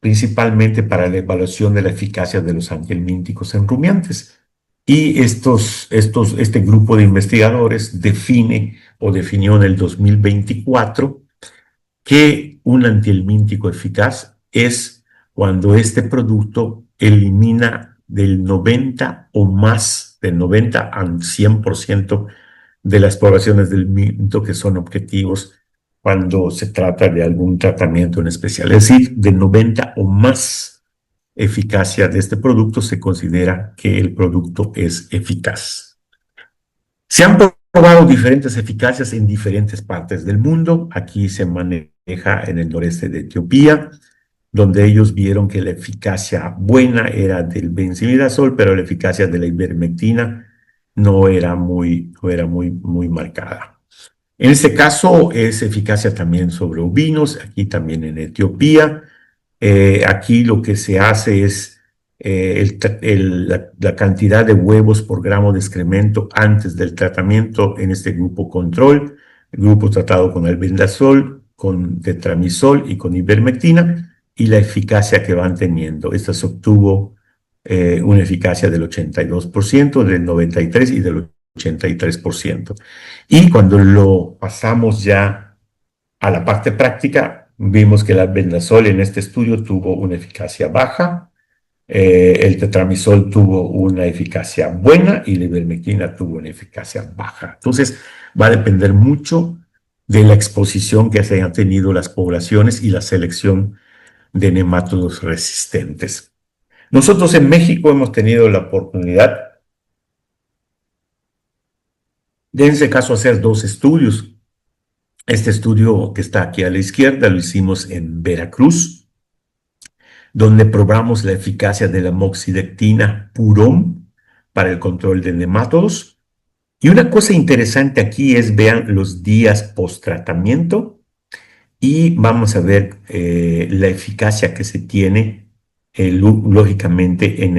principalmente para la evaluación de la eficacia de los antihelmínticos en rumiantes. Y este grupo de investigadores definió en el 2024 que un antihelmíntico eficaz es cuando este producto elimina del 90 o más, del 90 al 100% de las poblaciones del helmíntico que son objetivos cuando se trata de algún tratamiento en especial. Es decir, de 90 o más eficacia de este producto se considera que el producto es eficaz. Se han probado diferentes eficacias en diferentes partes del mundo. Aquí se maneja en el noreste de Etiopía, donde ellos vieron que la eficacia buena era del benzimidazol, pero la eficacia de la ivermectina no era muy marcada. En este caso es eficacia también sobre ovinos, aquí también en Etiopía. Aquí lo que se hace es la cantidad de huevos por gramo de excremento antes del tratamiento en este grupo control, el grupo tratado con albendazol, con tetramisol y con ivermectina, y la eficacia que van teniendo. Esta se obtuvo una eficacia del 82%, del 93% y del 83%. Y cuando lo pasamos ya a la parte práctica, vimos que el albendazol en este estudio tuvo una eficacia baja, el tetramisol tuvo una eficacia buena y la ivermectina tuvo una eficacia baja. Entonces, va a depender mucho de la exposición que se hayan tenido las poblaciones y la selección de nemátodos resistentes. Nosotros en México hemos tenido la oportunidad de, en ese caso, hacer dos estudios. Este estudio que está aquí a la izquierda lo hicimos en Veracruz, donde probamos la eficacia de la moxidectina Purón para el control de nemátodos. Y una cosa interesante aquí es, vean los días post-tratamiento y vamos a ver la eficacia que se tiene, lógicamente, en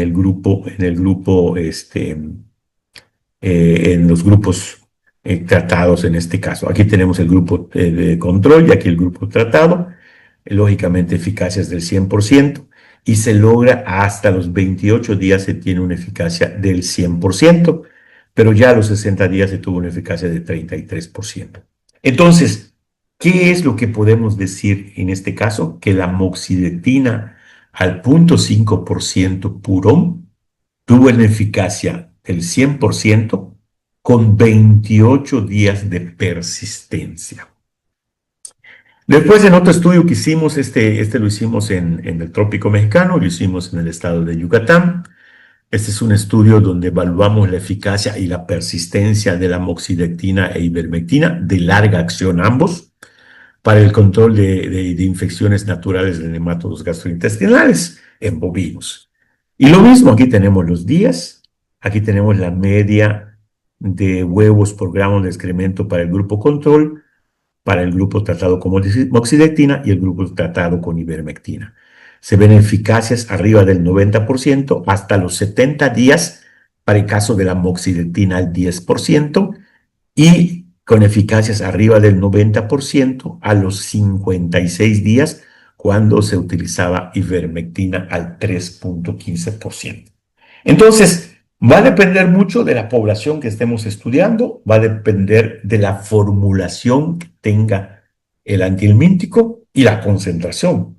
los grupos tratados en este caso. Aquí tenemos el grupo de control y aquí el grupo tratado. Lógicamente, eficacias del 100% y se logra hasta los 28 días se tiene una eficacia del 100%, pero ya a los 60 días se tuvo una eficacia de 33%. Entonces, ¿qué es lo que podemos decir en este caso? Que la moxidectina al 0.5% purón tuvo una eficacia del 100% con 28 días de persistencia. Después, en otro estudio que hicimos, lo hicimos en el trópico mexicano, lo hicimos en el estado de Yucatán. Este es un estudio donde evaluamos la eficacia y la persistencia de la moxidectina e ivermectina, de larga acción ambos, para el control de infecciones naturales de nemátodos gastrointestinales en bovinos. Y lo mismo, aquí tenemos los días, aquí tenemos la media de huevos por gramo de excremento para el grupo control, para el grupo tratado con moxidectina y el grupo tratado con ivermectina. Se ven eficacias arriba del 90% hasta los 70 días para el caso de la moxidectina al 10% y con eficacias arriba del 90% a los 56 días cuando se utilizaba ivermectina al 3.15%. Entonces, Va a depender mucho de la población que estemos estudiando, va a depender de la formulación que tenga el antihelmíntico y la concentración.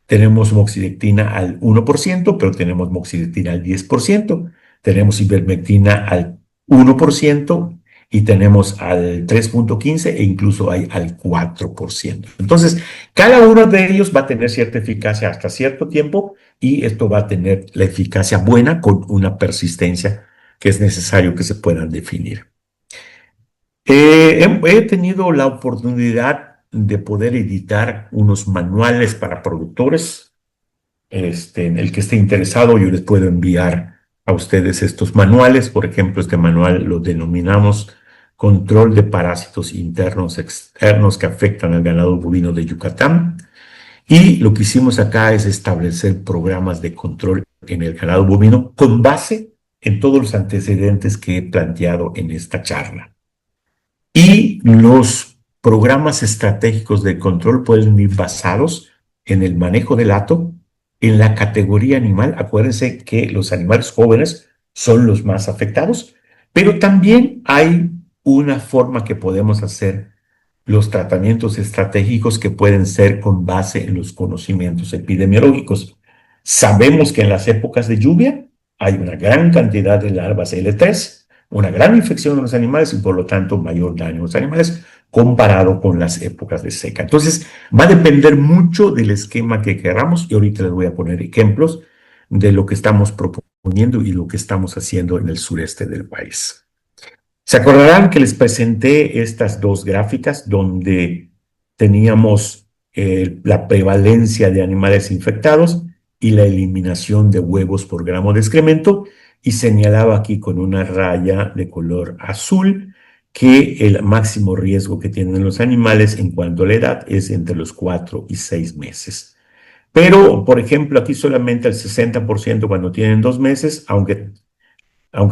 Tenemos moxidectina al 1%, pero tenemos moxidectina al 10%, tenemos ivermectina al 1% y tenemos al 3.15 e incluso hay al 4%. Entonces, cada uno de ellos va a tener cierta eficacia hasta cierto tiempo y esto va a tener la eficacia buena con una persistencia que es necesario que se puedan definir. He tenido la oportunidad de poder editar unos manuales para productores. En el que esté interesado, yo les puedo enviar a ustedes estos manuales. Por ejemplo, este manual lo denominamos Control de parásitos internos externos que afectan al ganado bovino de Yucatán. Y lo que hicimos acá es establecer programas de control en el ganado bovino con base en todos los antecedentes que he planteado en esta charla. Y los programas estratégicos de control pueden ir basados en el manejo del hato, en la categoría animal. Acuérdense que los animales jóvenes son los más afectados, pero también hay una forma que podemos hacer los tratamientos estratégicos que pueden ser con base en los conocimientos epidemiológicos. Sabemos que en las épocas de lluvia hay una gran cantidad de larvas L3, una gran infección en los animales y por lo tanto mayor daño en los animales comparado con las épocas de seca. Entonces va a depender mucho del esquema que queramos y ahorita les voy a poner ejemplos de lo que estamos proponiendo y lo que estamos haciendo en el sureste del país. Se acordarán que les presenté estas dos gráficas donde teníamos la prevalencia de animales infectados y la eliminación de huevos por gramo de excremento y señalaba aquí con una raya de color azul que el máximo riesgo que tienen los animales en cuanto a la edad es entre los 4 y 6 meses. Pero, por ejemplo, aquí solamente el 60% cuando tienen 2 meses, aunque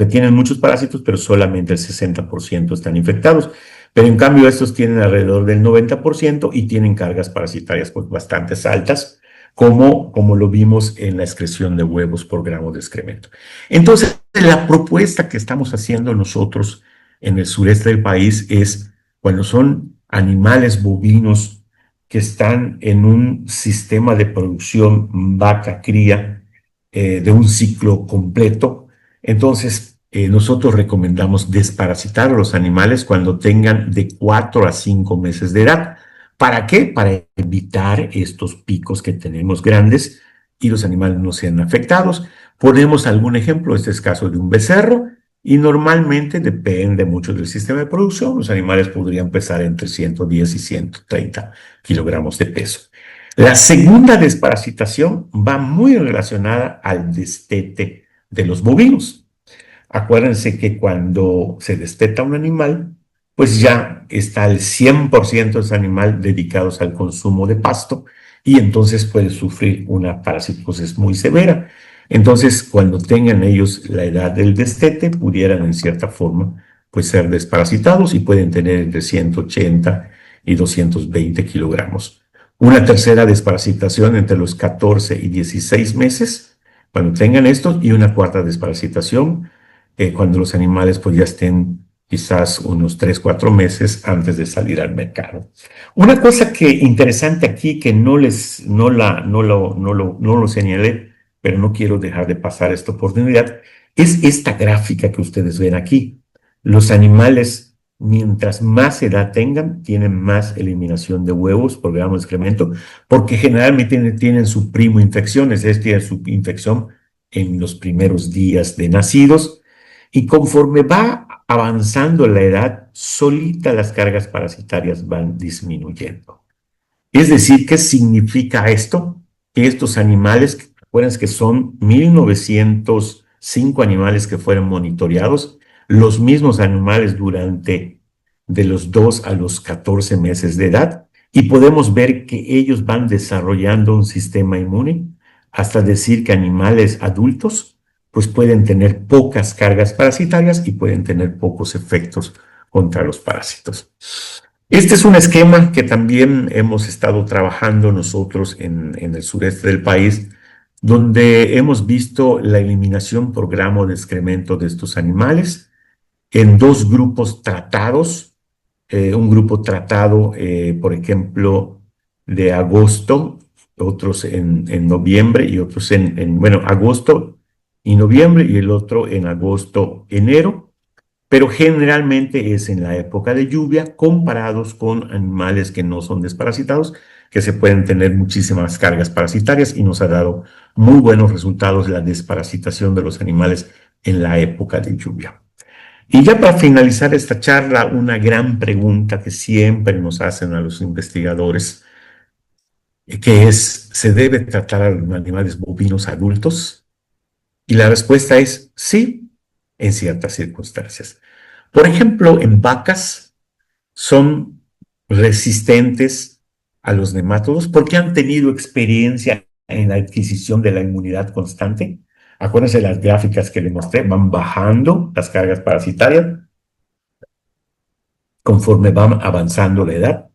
tienen muchos parásitos, pero solamente el 60% están infectados. Pero en cambio estos tienen alrededor del 90% y tienen cargas parasitarias pues, bastante altas, como lo vimos en la excreción de huevos por gramo de excremento. Entonces, la propuesta que estamos haciendo nosotros en el sureste del país es cuando son animales bovinos que están en un sistema de producción vaca-cría de un ciclo completo. Entonces, nosotros recomendamos desparasitar a los animales cuando tengan de 4 a 5 meses de edad. ¿Para qué? Para evitar estos picos que tenemos grandes y los animales no sean afectados. Ponemos algún ejemplo, este es el caso de un becerro, y normalmente depende mucho del sistema de producción. Los animales podrían pesar entre 110 y 130 kilogramos de peso. La segunda desparasitación va muy relacionada al destete de los bovinos. Acuérdense que cuando se desteta un animal, pues ya está el 100% de ese animal dedicados al consumo de pasto y entonces puede sufrir una parasitosis muy severa. Entonces, cuando tengan ellos la edad del destete, pudieran en cierta forma pues ser desparasitados y pueden tener entre 180 y 220 kilogramos. Una tercera desparasitación entre los 14 y 16 meses, cuando tengan esto, y una cuarta desparasitación cuando los animales pues ya estén quizás unos 3, 4 meses antes de salir al mercado. Una cosa que interesante aquí que no lo señalé, pero no quiero dejar de pasar esta oportunidad, es esta gráfica que ustedes ven aquí. Los animales, mientras más edad tengan, tienen más eliminación de huevos por gramo de excremento, porque generalmente tienen su primo infección, es decir, su infección en los primeros días de nacidos, y conforme va avanzando la edad, solita las cargas parasitarias van disminuyendo. Es decir, ¿qué significa esto? Que estos animales, acuérdense que son 1905 animales que fueron monitoreados, los mismos animales durante de los 2 a los 14 meses de edad, y podemos ver que ellos van desarrollando un sistema inmune, hasta decir que animales adultos pues pueden tener pocas cargas parasitarias y pueden tener pocos efectos contra los parásitos. Este es un esquema que también hemos estado trabajando nosotros en el sureste del país donde hemos visto la eliminación por gramo de excremento de estos animales en dos grupos tratados. Un grupo tratado, por ejemplo, de agosto, otros en noviembre y otros bueno, agosto y noviembre y el otro en agosto, enero, pero generalmente es en la época de lluvia comparados con animales que no son desparasitados, que se pueden tener muchísimas cargas parasitarias y nos ha dado muy buenos resultados la desparasitación de los animales en la época de lluvia. Y ya para finalizar esta charla, una gran pregunta que siempre nos hacen a los investigadores, que es, ¿se debe tratar a los animales bovinos adultos? Y la respuesta es sí, en ciertas circunstancias. Por ejemplo, en vacas son resistentes a los nematodos porque han tenido experiencia en la adquisición de la inmunidad constante. Acuérdense las gráficas que les mostré, van bajando las cargas parasitarias conforme va avanzando la edad.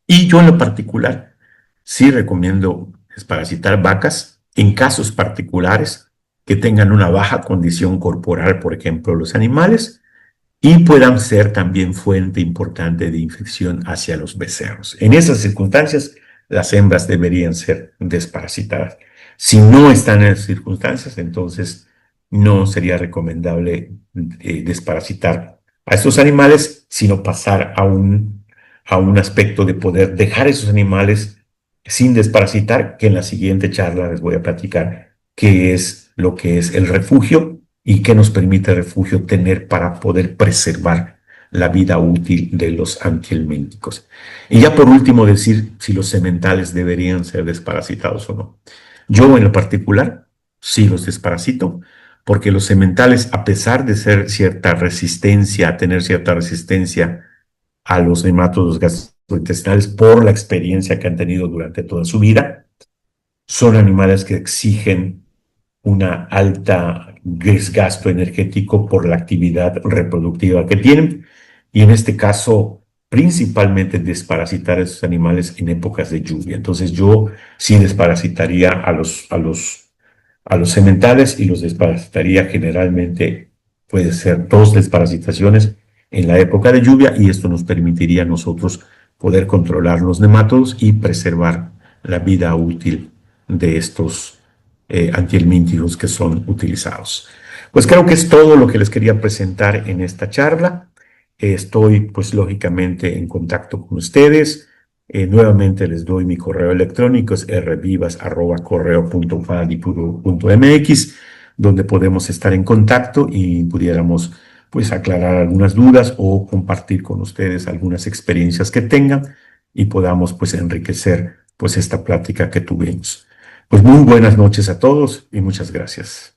Y yo en lo particular sí recomiendo desparasitar vacas en casos particulares que tengan una baja condición corporal, por ejemplo, los animales, y puedan ser también fuente importante de infección hacia los becerros. En esas circunstancias, las hembras deberían ser desparasitadas. Si no están en esas circunstancias, entonces no sería recomendable desparasitar a estos animales, sino pasar a un aspecto de poder dejar esos animales sin desparasitar, que en la siguiente charla les voy a platicar qué es lo que es el refugio y qué nos permite el refugio tener para poder preservar la vida útil de los antihelmínticos. Y ya por último decir si los sementales deberían ser desparasitados o no. Yo en lo particular sí los desparasito, porque los sementales, a pesar de ser cierta resistencia, tener cierta resistencia a los nematodos gastrointestinales por la experiencia que han tenido durante toda su vida, son animales que exigen una alta desgasto energético por la actividad reproductiva que tienen, y en este caso principalmente desparasitar a esos animales en épocas de lluvia. Entonces yo sí desparasitaría a los sementales y los desparasitaría generalmente, puede ser dos desparasitaciones en la época de lluvia, y esto nos permitiría a nosotros poder controlar los nematodos y preservar la vida útil de estos antihelmínticos que son utilizados. Pues creo que es todo lo que les quería presentar en esta charla. Estoy, pues, lógicamente en contacto con ustedes. Nuevamente les doy mi correo electrónico, es rvivas@correo.fadi.mx, donde podemos estar en contacto y pudiéramos, pues, aclarar algunas dudas o compartir con ustedes algunas experiencias que tengan y podamos, pues, enriquecer, pues, esta plática que tuvimos. Pues muy buenas noches a todos y muchas gracias.